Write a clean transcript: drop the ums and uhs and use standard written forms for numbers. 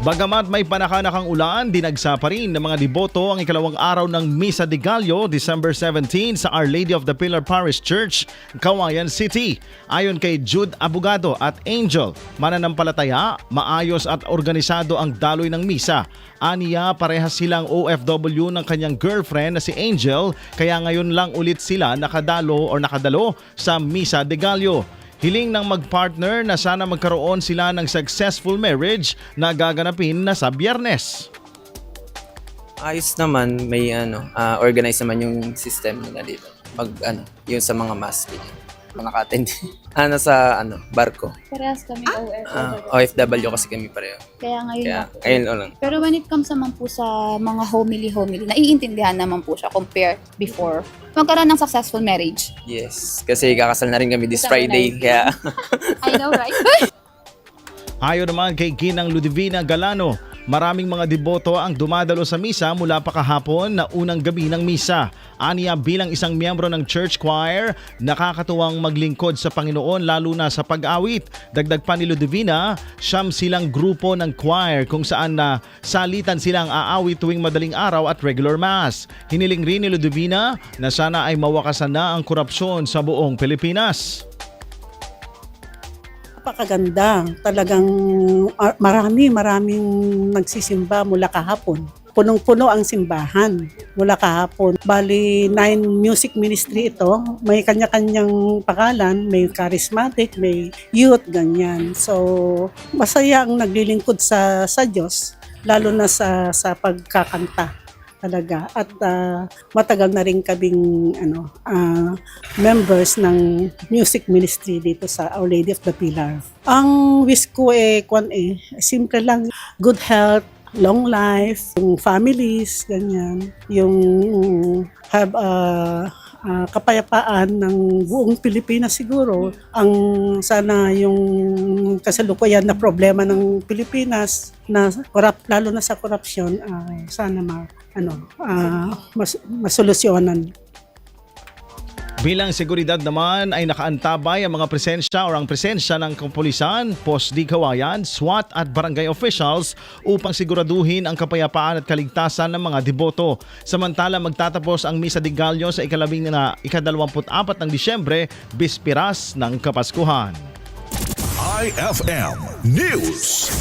Bagamat may panakanakang ulan, dinagsa pa rin ng mga deboto ang ikalawang araw ng Misa de Gallo, December 17 sa Our Lady of the Pillar Parish Church, Cauayan City. Ayon kay Jude Abogado at Angel, mananampalataya, maayos at organisado ang daloy ng misa. Aniya, parehas silang OFW ng kanyang girlfriend na si Angel, kaya ngayon lang ulit sila nakadalo sa Misa de Gallo. Hiling ng magpartner na sana magkaroon sila ng successful marriage na gaganapin na sa Biyernes. Ayos naman, may organize naman yung system nila dito. Yung sa mga mass, nakatend. Sa barko. Parehas kami OFW kasi kami pareho. Kaya ngayon Kaya, ako. ayun lang. Pero when it comes naman po sa mga homily, naiintindihan naman po siya compare before. Magkaroon ng successful marriage. Yes, kasi kakasal na rin kami this Kasama Friday. na Kaya, I know, right? Ayon naman kay Ginang Ludivina Galano, maraming mga deboto ang dumadalo sa misa mula pa kahapon na unang gabi ng misa. Aniya, bilang isang miyembro ng church choir, nakakatuwang maglingkod sa Panginoon lalo na sa pag-awit. Dagdag pa ni Ludivina, siyam silang grupo ng choir kung saan na salitan silang aawit tuwing madaling araw at regular mass. Hiniling rin ni Ludivina na sana ay mawakasan na ang korupsyon sa buong Pilipinas. Napakaganda. Talagang maraming nagsisimba mula kahapon. Punong-puno ang simbahan mula kahapon. Bali, 9 music ministry ito. May kanya-kanyang pangalan. May charismatic, may youth, ganyan. So, masaya ang naglilingkod sa Diyos, lalo na sa pagkakanta talaga. At matagal na rin kaming members ng music ministry dito sa Our Lady of the Pillar. Ang wish ko simple lang, good health, long life, yung families, ganyan, yung have kapayapaan ng buong Pilipinas siguro. Ang sana yung kasalukuyan na problema ng Pilipinas na lalo na sa korupsyon, sana masolusyonan. Bilang seguridad naman ay nakaantabay ang mga presensya o ang presensya ng kapulisan, Post D Cauayan, SWAT at barangay officials upang siguraduhin ang kapayapaan at kaligtasan ng mga deboto. Samantala magtatapos ang Misa de Gallo sa ika-24 ng Disyembre, bispiras ng Kapaskuhan. IFM News.